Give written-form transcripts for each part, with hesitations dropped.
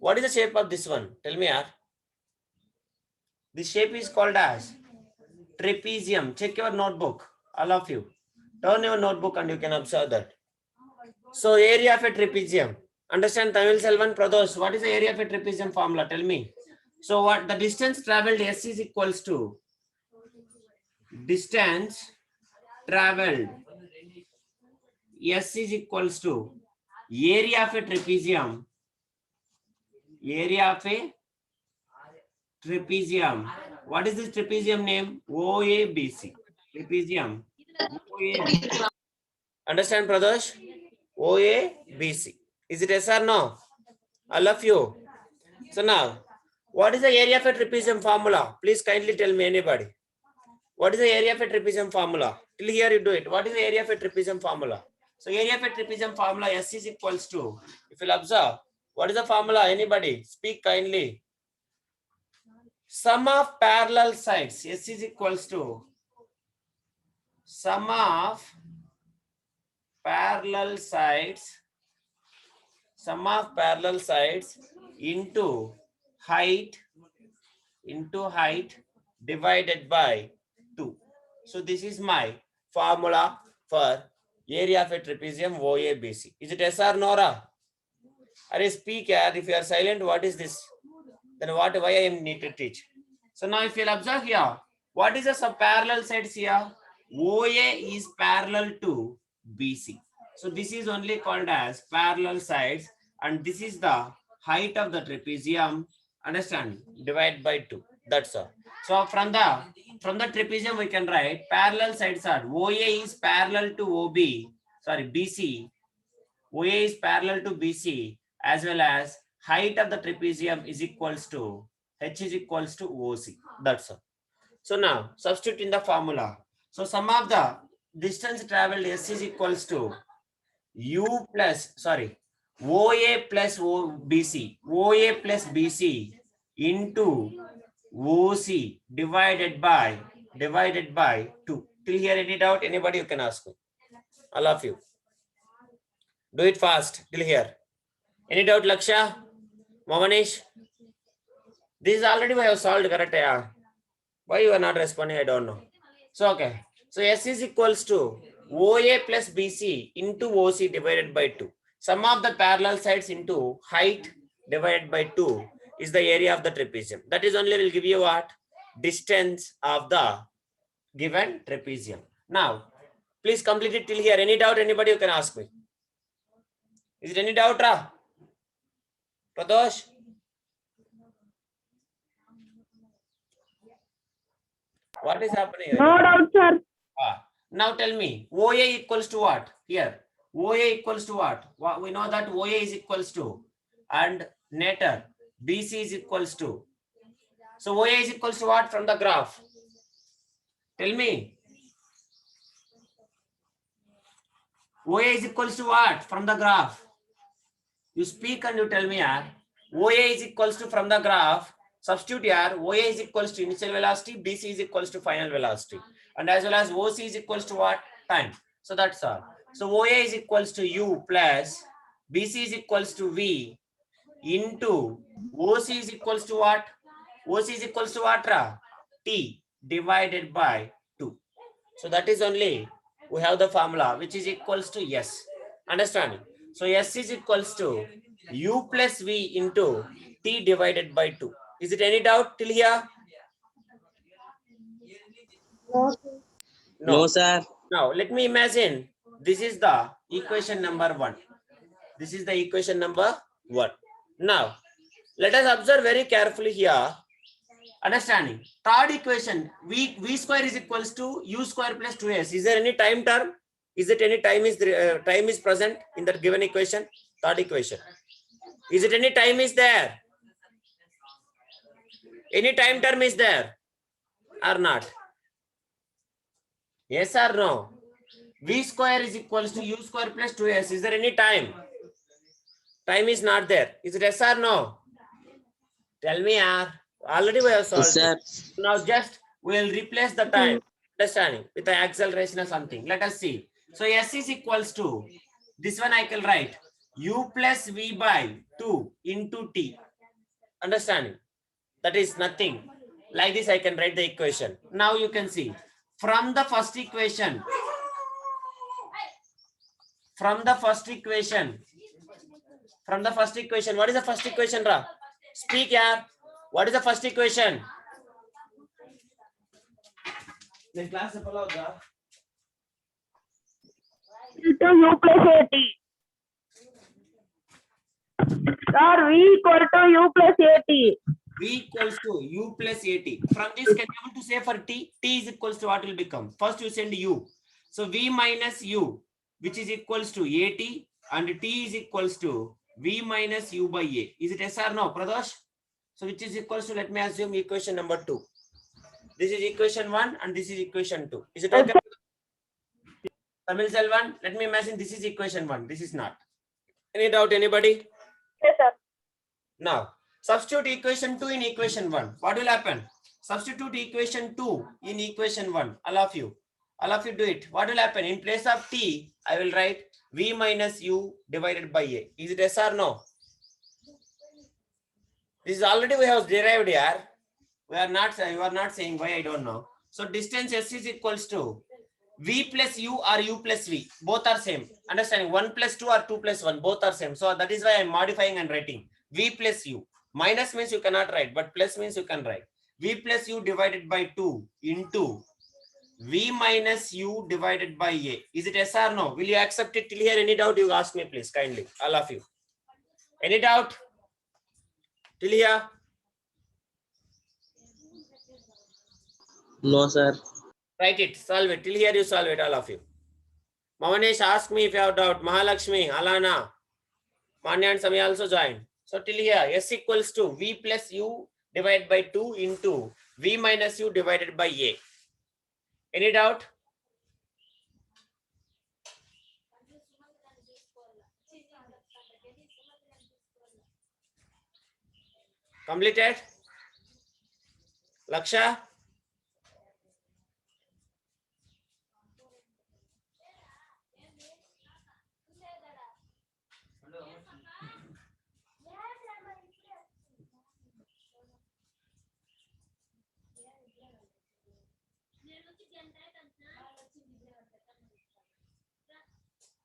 What is the shape of this one? Tell me, yaar. This shape is called as trapezium. Check your notebook, all of you. Turn your notebook and you can observe that. So area of a trapezium. Understand Tamil Selvan Pradosh? What is the area of a trapezium formula? Tell me. So what the distance traveled S is equals to distance traveled S is equals to area of a trapezium. Area of a trapezium. What is this trapezium name? OABC. Trapezium. OABC. Understand, Pradosh? OABC. Is it yes or no? All of you. So now, what is the area of a trapezium formula? Please kindly tell me, anybody. What is the area of a trapezium formula? Till here you do it. What is the area of a trapezium formula? So area of a trapezium formula S is equals to, if you'll observe, what is the formula? Anybody? Speak kindly. Sum of parallel sides. S is equals to sum of parallel sides. Sum of parallel sides into height divided by 2. So this is my formula for area of a trapezium OABC. Is it yes or no? Are speak here. If you are silent, what is this? Then why I am need to teach? So now if you observe here, what is the sub parallel sides here? OA is parallel to BC. So this is only called as parallel sides, and this is the height of the trapezium. Understand? Divide by 2. That's all. So from the trapezium we can write parallel sides are OA is parallel to OB. Sorry, BC. OA is parallel to BC, as well as height of the trapezium is equals to H is equals to OC. That's all. So now substitute in the formula. So sum of the distance traveled S is equals to U plus, sorry, OA plus BC, OA plus BC into OC divided by 2. Till here any doubt? Anybody you can ask me. All of you. Do it fast till here. Any doubt, Laksha? Momanish? This is already I have solved, correct? Yeah. Why you are not responding? I don't know. So okay. So S is equals to OA plus BC into OC divided by 2. Sum of the parallel sides into height divided by 2 is the area of the trapezium. That is only will give you what? Distance of the given trapezium. Now, please complete it till here. Any doubt? Anybody you can ask me. Is it any doubt, Ra? Pradosh? What is happening here? No doubt, sir. Now tell me, OA equals to what? Here, OA equals to what? We know that OA is equals to, and netter, BC is equals to. So OA is equals to what from the graph? Tell me. OA is equals to what from the graph? You speak and you tell me, yaar. OA is equals to from the graph. Substitute here. OA is equals to initial velocity, BC is equals to final velocity, and as well as OC is equals to what? Time. So that's all. So OA is equals to U plus BC is equals to V into OC is equals to what? OC is equals to what? T divided by 2. So that is only we have the formula which is equals to S. Understanding? So S is equals to U plus V into T divided by 2. Is it any doubt till here? No, sir. Now let me imagine this is the equation number 1. This is the equation number 1. Now let us observe very carefully here. Understanding? Third equation, V square is equals to U square plus 2S. Is there any time term? Is it any time is present in that given equation? Third equation. Is it any time is there? Any time term is there or not? Yes or no? V square is equals to U square plus 2S. Is there any time? Time is not there. Is it yes or no? Tell me, already we have solved it. Now just we will replace the time, understanding, with the acceleration or something. Let us see. So S is equals to, this one I can write, U plus V by 2 into T. Understanding? That is nothing. Like this I can write the equation. Now you can see from the first equation, what is the first equation, Ra? Speak, yaar. What is the first equation? The class follow the to u plus at. Sir, v equal to u plus at. v equals to u plus at. From this, can you able to say for t? T is equals to what will become? First you send u. So v minus u, which is equals to at, and t is equals to v minus u by a. Is it yes or no, Pradosh? So which is equals to, let me assume equation number 2. This is equation 1 and this is equation 2. Is it okay? Tamil Selvan, let me imagine this is equation 1. This is not. Any doubt, anybody? Yes, sir. Now, substitute equation 2 in equation 1. What will happen? Substitute equation 2 in equation 1. All of you do it. What will happen? In place of t, I will write v minus u divided by a. Is it yes or no? This is already we have derived here. You are not saying why, I don't know. So distance s is equals to v plus u or u plus v. Both are same. Understanding? 1 plus 2 or 2 plus 1. Both are same. So that is why I am modifying and writing v plus u. Minus means you cannot write, but plus means you can write. V plus u divided by 2 into v minus u divided by a. Is it yes or no? Will you accept it till here? Any doubt, you ask me please, kindly, all of you. Any doubt till here? No, sir. Write it, solve it. Till here you solve it, all of you. Mavanesh, ask me if you have doubt. Mahalakshmi, Alana, Manya and Sami also join. So till here, s equals to v plus u divided by 2 into v minus u divided by a. Any doubt? Completed? Laksha?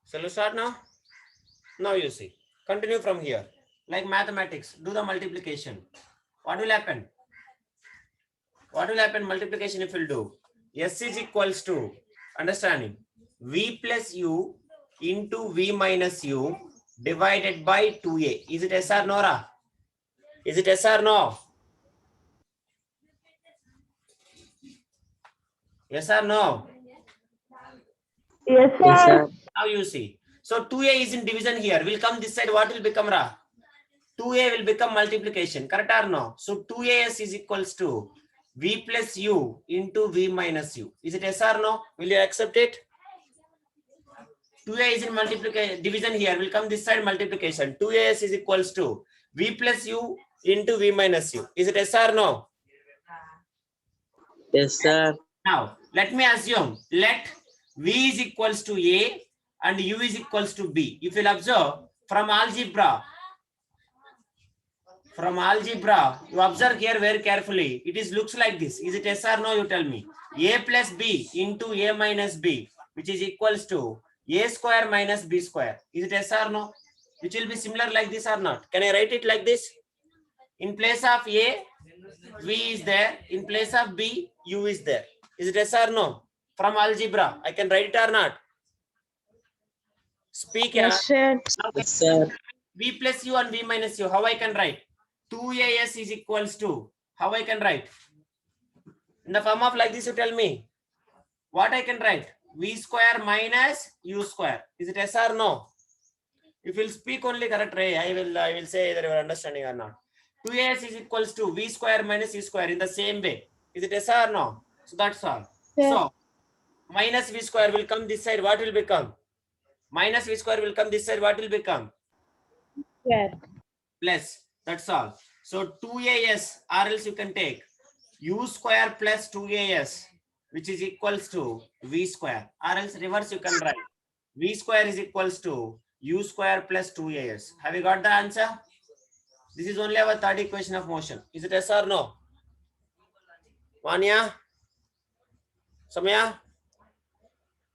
Shall we start now? Now you see. Continue from here. Like mathematics, do the multiplication. What will happen? What will happen multiplication if you do? S is equals to, understanding, v plus u into v minus u divided by 2a. Is it yes or no, Ra? Is it yes or no? Yes or no? Yes, sir. Yes, sir. Now you see. So 2a is in division here. Will come this side. What will become, Ra? 2a will become multiplication. Correct or no? So 2as is equals to v plus u into v minus u. Is it yes or no? Will you accept it? 2a is in multiplication, division here. Will come this side multiplication. 2as is equals to v plus u into v minus u. Is it yes or no? Yes, sir. Now, let me assume, let v is equals to a and u is equals to b. If you'll observe from algebra, you observe here very carefully. It is looks like this. Is it yes or no? You tell me. A plus b into a minus b, which is equals to a square minus b square. Is it yes or no? Which will be similar like this or not? Can I write it like this? In place of a, v is there. In place of b, u is there. Is it yes or no? From algebra, I can write it or not? Speak. Yes, sir. Yes, sir. V plus u and v minus u. How I can write? 2as is equals to, how I can write? In the form of like this, you tell me. What I can write? V square minus u square. Is it yes or no? If you speak only correct, Ray, I will say either you are understanding or not. 2as is equals to v square minus u square in the same way. Is it yes or no? So that's all. Yes. So minus v square will come this side. What will become? Minus v square will come this side. What will become? Yes. Plus. That's all. So 2as, or else you can take u square plus 2as, which is equals to v square, or else reverse you can write v square is equals to u square plus 2as. Have you got the answer? This is only our third equation of motion. Is it yes or no? Vanya? Samya?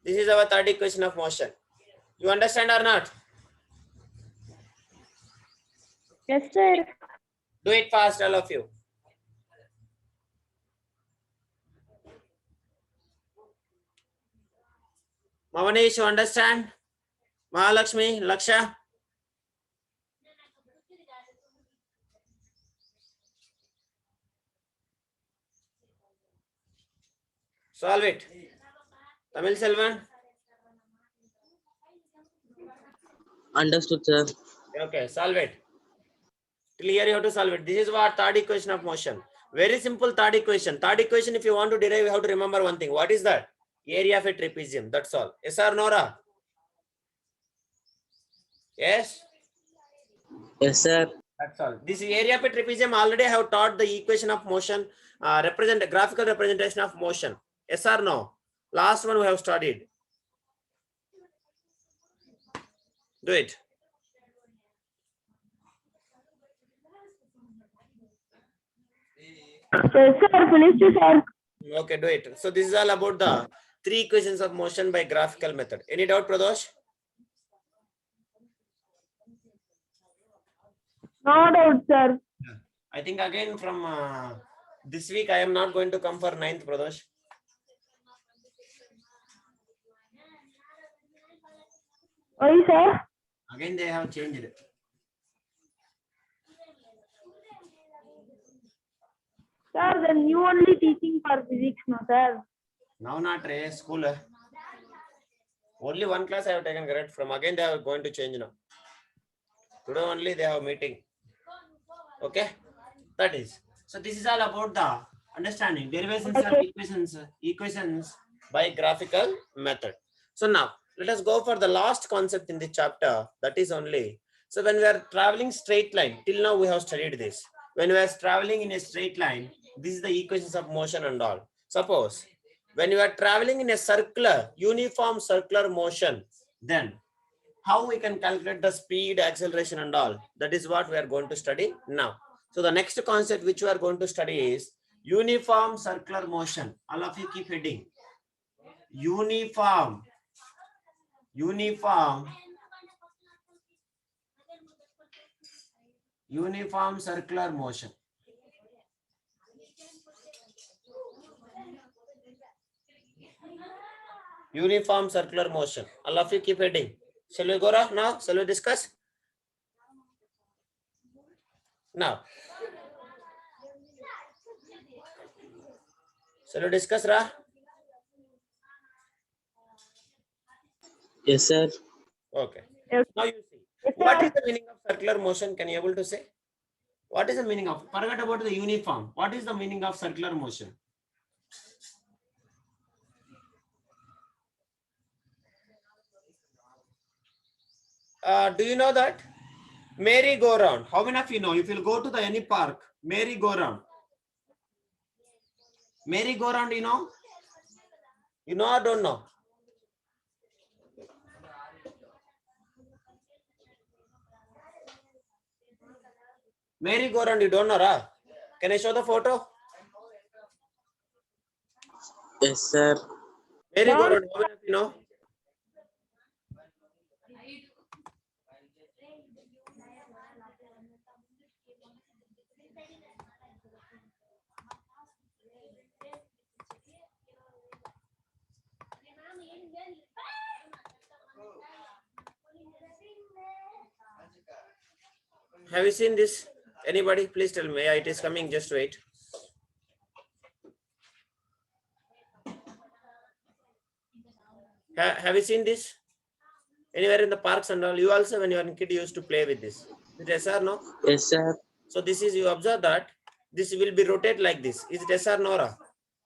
This is our third equation of motion. You understand or not? Yes, sir. Do it fast, all of you. Mavanish, you understand? Mahalakshmi, Laksha? Solve it. Tamil Selvan? Understood, sir. Okay, solve it. Clear, you have to solve it. This is what third equation of motion. Very simple third equation. Third equation, if you want to derive, you have to remember one thing. What is that? Area of a trapezium. That's all. Yes or no, Ra? Yes? Yes, sir. That's all. This area of a trapezium already I have taught the equation of motion, represent graphical representation of motion. Yes or no? Last one we have studied. Do it. Yes, sir. Finished, sir. Okay, do it. So this is all about the three equations of motion by graphical method. Any doubt, Pradosh? No doubt, sir. I think again from this week I am not going to come for 9th, Pradosh. Why, sir? Again they have changed it. Sir, then you only teaching for physics, no, sir. Now not Ray, school. Only one class I have taken, correct? From again they are going to change now. Today only they have meeting. Okay, that is. So this is all about the understanding derivations of equations by graphical method. So now let us go for the last concept in the chapter. That is only. So when we are traveling straight line, till now we have studied this. When we are traveling in a straight line, this is the equations of motion and all. Suppose when you are traveling in a circular, uniform circular motion, then how we can calculate the speed, acceleration and all. That is what we are going to study now. So the next concept which we are going to study is uniform circular motion. All of you keep heading. Uniform circular motion. Uniform circular motion. All of you keep heading. Shall we go now? Shall we discuss? Now. Shall we discuss, Ra? Yes, sir. Okay. Yes. Now you see. Yes, What sir. is the meaning of circular motion? Can you able to say? What is the meaning of? Forget about the uniform. What is the meaning of circular motion? Do you know that? Merry-go-round. How many of you know? If you go to the any park, merry-go-round. Merry-go-round, you know? You know or don't know? Merry-go-round, you don't know, Ra? Can I show the photo? Yes, sir. Merry-go-round, how many of you know? Have you seen this? Anybody? Please tell me. Yeah, it is coming. Just wait. Have you seen this? Anywhere in the parks and all? You also, when you are a kid, used to play with this. Yes or no? Yes, sir. So this is, you observe that this will be rotate like this. Is it yes or no? Ra?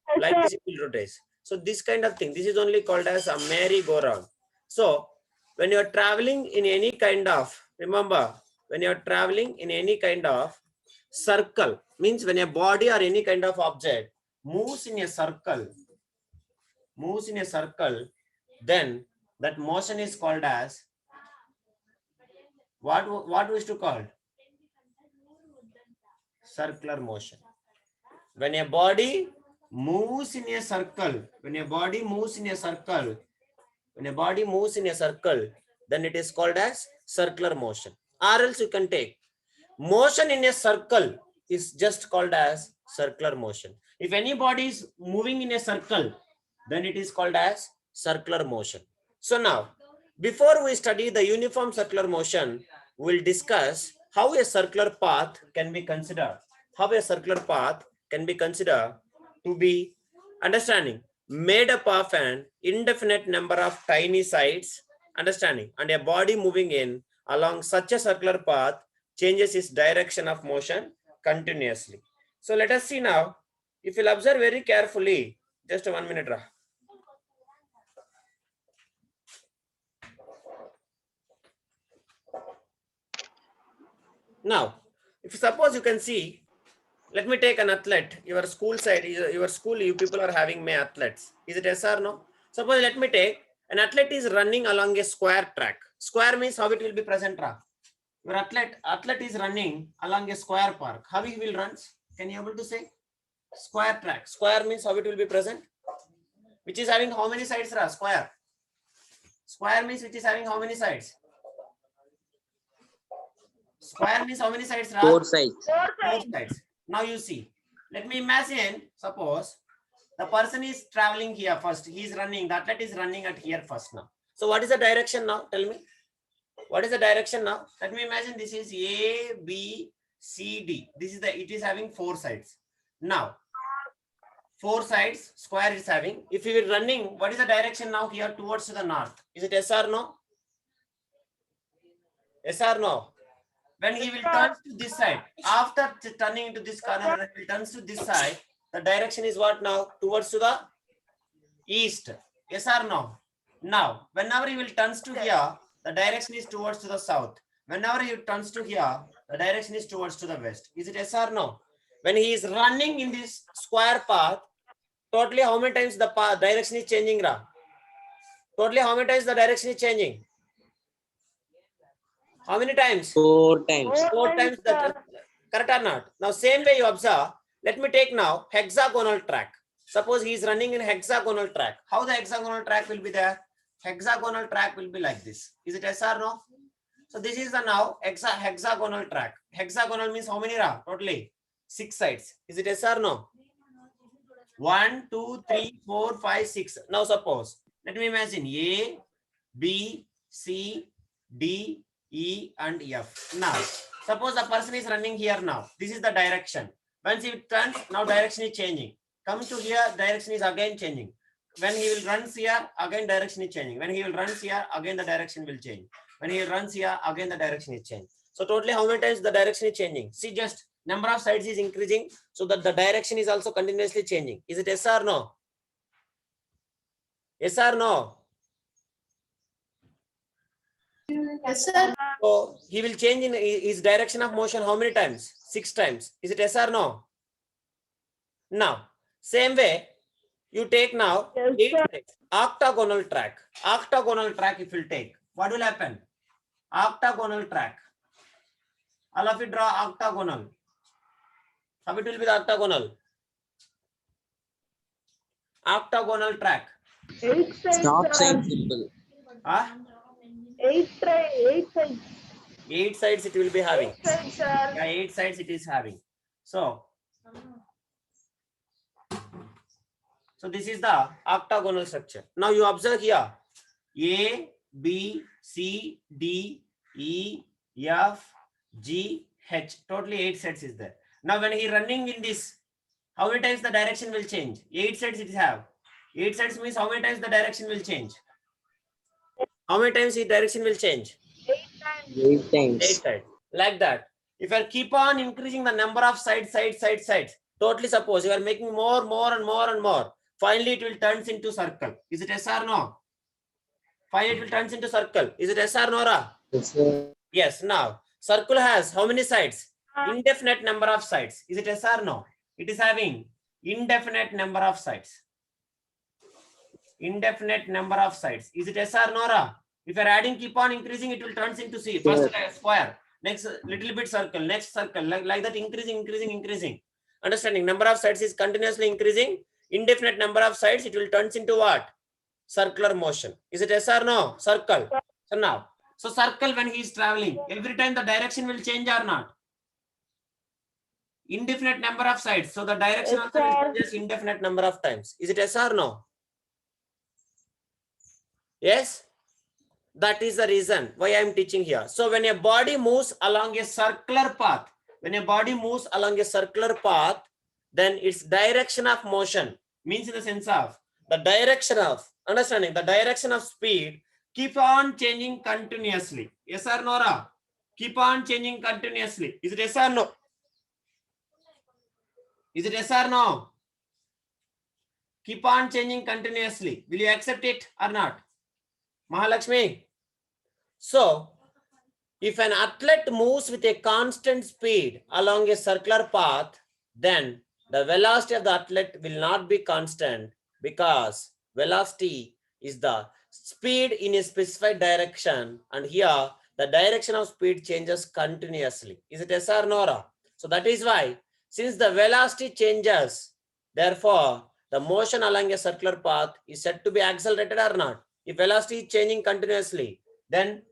Yes, Like sir. this it will rotate. So this kind of thing, this is only called as a merry-go-round. So when you are traveling in any kind of, remember, when you are traveling in any kind of circle, means when a body or any kind of object moves in a circle, then that motion is called as what we used to call? circular motion. When a body moves in a circle, when a body moves in a circle, then it is called as circular motion. Or else you can take motion in a circle is just called as circular motion. If any body is moving in a circle, then it is called as circular motion. So now, before we study the uniform circular motion, we'll discuss how a circular path can be considered. How a circular path can be considered to be understanding made up of an indefinite number of tiny sides, understanding, and a body moving in along such a circular path changes its direction of motion continuously. So let us see now. If you'll observe very carefully, just 1 minute, Rah. Now, if suppose you can see, let me take an athlete. Your school side, your school, you people are having may athletes. Is it yes or no? Suppose let me take an athlete is running along a square track. Square means how it will be present, Rah. Your athlete is running along a square park. How he will run? Can you able to say? Square track. Square means how it will be present? Which is having how many sides, Rah? Square. Square means which is having how many sides? Square means how many sides, Rah? 4 sides. Four sides. Now you see. Let me imagine, suppose the person is traveling here first. He is running. The athlete is running at here first now. So what is the direction now? Tell me. What is the direction now? Let me imagine this is A, B, C, D. This is it is having 4 sides. Now, 4 sides, square is having. If you are running, what is the direction now here towards the north? Is it yes or no? Yes or no? When he will turn to this side, after turning into this corner, when he turns to this side, the direction is what now? Towards to the east. Yes or no? Now, whenever he will turns to here, the direction is towards to the south. Whenever he turns to here, the direction is towards to the west. Is it yes or no? When he is running in this square path, totally how many times the path direction is changing, Ra? Totally how many times the direction is changing? How many times? 4 times. 4 times. That correct or not? Now same way you observe. Let me take now hexagonal track. Suppose he is running in hexagonal track. How the hexagonal track will be there? Hexagonal track will be like this. Is it yes or no? So this is the now hexagonal track. Hexagonal means how many, Ra? Totally 6 sides. Is it yes or no? 1, 2, 3, 4, 5, 6. Now suppose, let me imagine A, B, C, D, E and F. Now, suppose the person is running here now. This is the direction. Once he turns, now direction is changing. Comes to here, direction is again changing. When he will run here, again direction is changing. When he will run here, again the direction will change. When he runs here, again the direction is changing. So totally how many times the direction is changing? See, just number of sides is increasing, so that the direction is also continuously changing. Is it yes or no? Yes or no? Yes, sir. So he will change in his direction of motion how many times? 6 times. Is it yes or no? Now, same way, you take now Yes, 8 sir. sides. Octagonal track. Octagonal track if you take, what will happen? Octagonal track. All of you draw octagonal. How it will be the octagonal? Octagonal track. 8 sides. Stop sir. sign symbol. Huh? 8 sides. 8 sides it will be having. 8 sides, sir. Yeah, 8 sides it is having. So this is the octagonal structure. Now you observe here A, B, C, D, E, F, G, H. Totally 8 sides is there. Now when he running in this, how many times the direction will change? 8 sides it have. 8 sides means how many times the direction will change? How many times the direction will change? 8 times. 8 times. 8 sides. Like that. If I keep on increasing the number of sides, totally suppose you are making more and more. Finally, it will turns into circle. Is it yes or no? Finally, it will turns into circle. Is it yes or no, Ra? Yes, sir. Yes. Now, circle has how many sides? Indefinite number of sides. Is it yes or no? It is having indefinite number of sides. Indefinite number of sides. Is it yes or no, Ra? If you are adding, keep on increasing, it will turns into C. First square. Next little bit circle, next circle, like that, increasing. Understanding? Number of sides is continuously increasing. Indefinite number of sides, it will turns into what? Circular motion. Is it yes or no? Circle. So now, so circle when he is traveling, every time the direction will change or not? Indefinite number of sides. So the direction Yes, also will sir. change indefinite number of times. Is it yes or no? Yes? That is the reason why I am teaching here. So when a body moves along a circular path, then its direction of motion means in the sense of the direction of, understanding, the direction of speed keep on changing continuously. Yes or no, Ra? Keep on changing continuously. Is it yes or no? Is it yes or no? Keep on changing continuously. Will you accept it or not? Mahalakshmi? So, if an athlete moves with a constant speed along a circular path, then the velocity of the athlete will not be constant, because velocity is the speed in a specified direction, and here the direction of speed changes continuously. Is it yes or no, Ra? So that is why, since the velocity changes, therefore the motion along a circular path is said to be accelerated or not. If velocity is changing continuously, then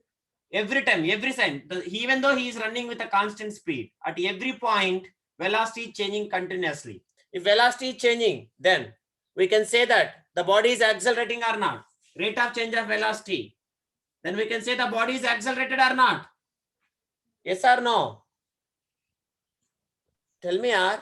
every time, even though he is running with a constant speed, at every point, velocity is changing continuously. If velocity is changing, then we can say that the body is accelerating or not. Rate of change of velocity. Then we can say the body is accelerated or not. Yes or no? Tell me, R.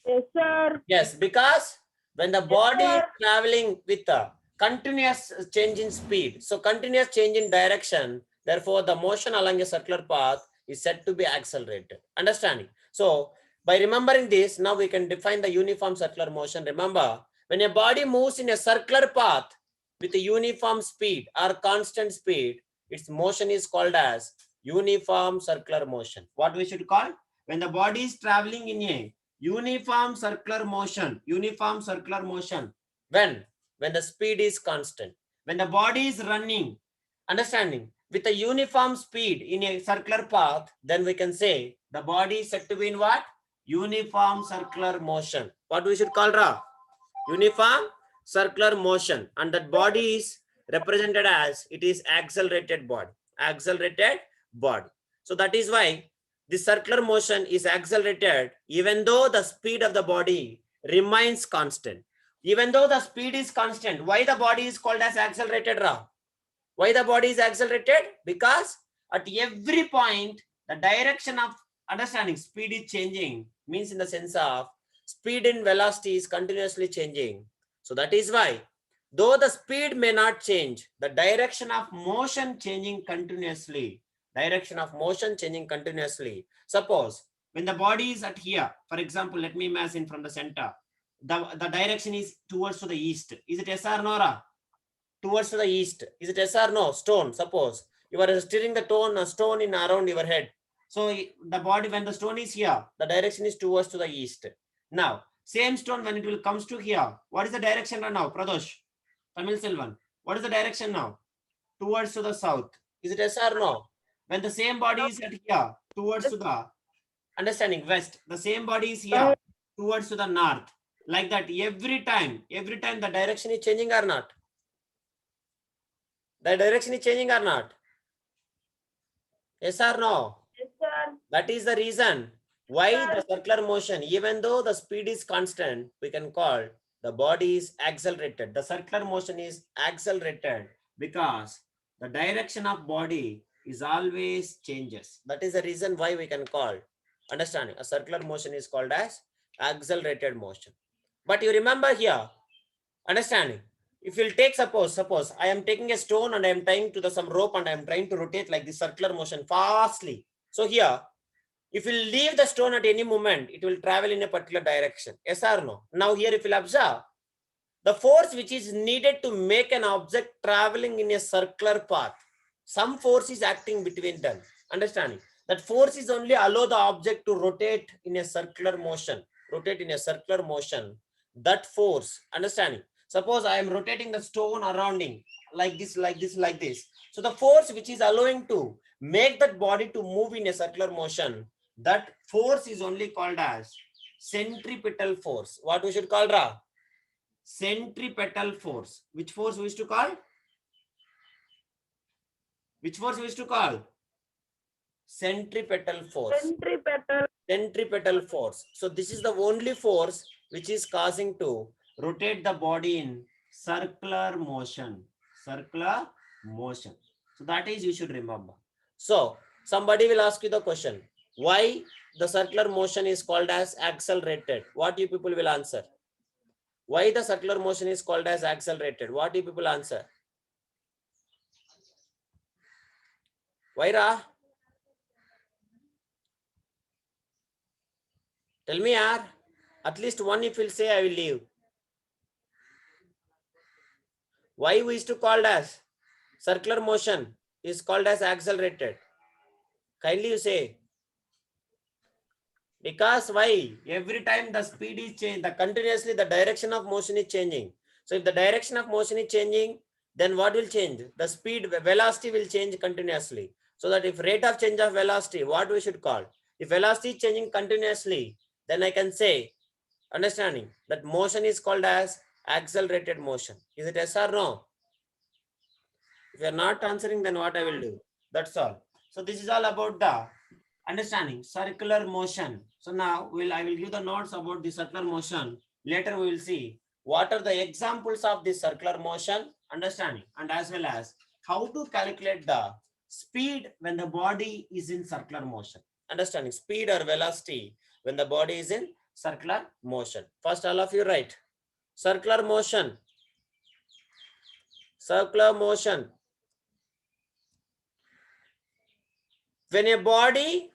Yes, sir. Yes, because when the body is sir. traveling with a continuous change in speed, so continuous change in direction, therefore the motion along a circular path is said to be accelerated. Understanding? So by remembering this, now we can define the uniform circular motion. Remember, when a body moves in a circular path with a uniform speed or constant speed, its motion is called as uniform circular motion. What we should call? When the body is traveling in a uniform circular motion, when the speed is constant, when the body is running, understanding, with a uniform speed in a circular path, then we can say the body is said to be in what? Uniform circular motion. What we should call, Ra? Uniform circular motion, and that body is represented as, it is accelerated body. So that is why the circular motion is accelerated even though the speed of the body remains constant. Even though the speed is constant, why the body is called as accelerated, Ra? Why the body is accelerated? Because at every point, the direction of, understanding, speed is changing, means in the sense of speed and velocity is continuously changing. So that is why, though the speed may not change, the direction of motion changing continuously. Suppose when the body is at here, for example, let me imagine from the center, the direction is towards to the east. Is it yes or no, Ra? Towards to the east. Is it yes or no? Stone. Suppose you are steering the stone in around your head. So the body, when the stone is here, the direction is towards to the east. Now, same stone when it will comes to here, what is the direction now? Pradosh, Tamil Selvan, what is the direction now? Towards to the south. Is it yes or no? When the same body is at here, towards to the, understanding, west, the same body is here, towards to the north. Like that, every time the direction is changing or not? The direction is changing or not? Yes or no? Yes, sir. That is the reason why the circular motion, even though the speed is constant, we can call the body is accelerated. The circular motion is accelerated because the direction of body is always changes. That is the reason why we can call, understanding, a circular motion is called as accelerated motion. But you remember here, understanding, if you'll take, suppose I am taking a stone and I am tying to some rope and I am trying to rotate like this circular motion fastly. So here, if you leave the stone at any moment, it will travel in a particular direction. Yes or no? Now here, if you'll observe, the force which is needed to make an object traveling in a circular path, some force is acting between them. Understanding? That force is only allow the object to rotate in a circular motion. That force, understanding? Suppose I am rotating the stone surrounding like this. So the force which is allowing to make that body to move in a circular motion, that force is only called as centripetal force. What we should call, Ra? Centripetal force. Which force we used to call? Which force we used to call? Centripetal force. Centripetal. Centripetal force. So this is the only force which is causing to rotate the body in circular motion. Circular motion. So that is you should remember. So somebody will ask you the question, why the circular motion is called as accelerated? What you people will answer? Why the circular motion is called as accelerated? What you people answer? Why, Ra? Tell me, yaar. At least one if will say, I will leave. Why we used to call as circular motion is called as accelerated? Kindly you say. Because why? Every time the speed is changing, continuously the direction of motion is changing. So if the direction of motion is changing, then what will change? The speed, velocity will change continuously. So that if rate of change of velocity, what we should call? If velocity is changing continuously, then I can say, understanding that motion is called as accelerated motion. Is it yes or no? If you are not answering, then what I will do? That's all. So this is all about the understanding circular motion. So now I will give the notes about the circular motion. Later we will see what are the examples of this circular motion, understanding, and as well as how to calculate the speed when the body is in circular motion. Understanding speed or velocity when the body is in circular motion. First, all of you write circular motion. Circular motion. When a body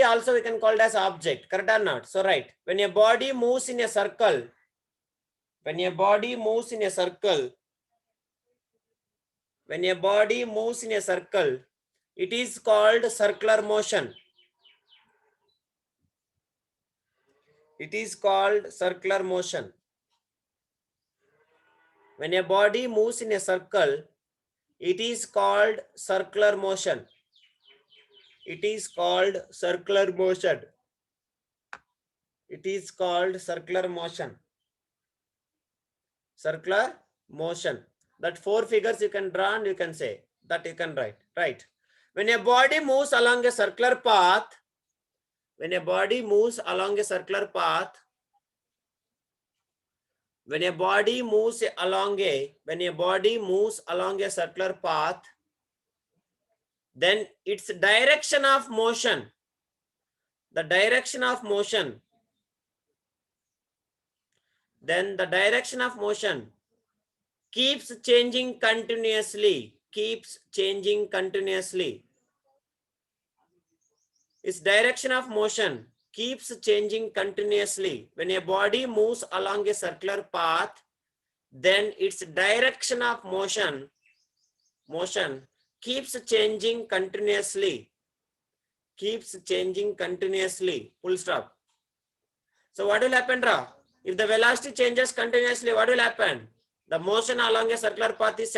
also we can call it as object, correct or not? So right, when a body moves in a circle, when a body moves in a circle, it is called circular motion. It is called circular motion. When a body moves in a circle, it is called circular motion. It is called circular motion. It is called circular motion. Circular motion. That 4 figures you can draw and you can say that you can write. Right. When a body moves along a circular path, when a body moves along a circular path, when a body moves along a circular path, then its direction of motion, the direction of motion keeps changing continuously. Its direction of motion keeps changing continuously. When a body moves along a circular path, then its direction of motion keeps changing continuously. Full stop. So what will happen, Ra? If the velocity changes continuously, what will happen? The motion along a circular path is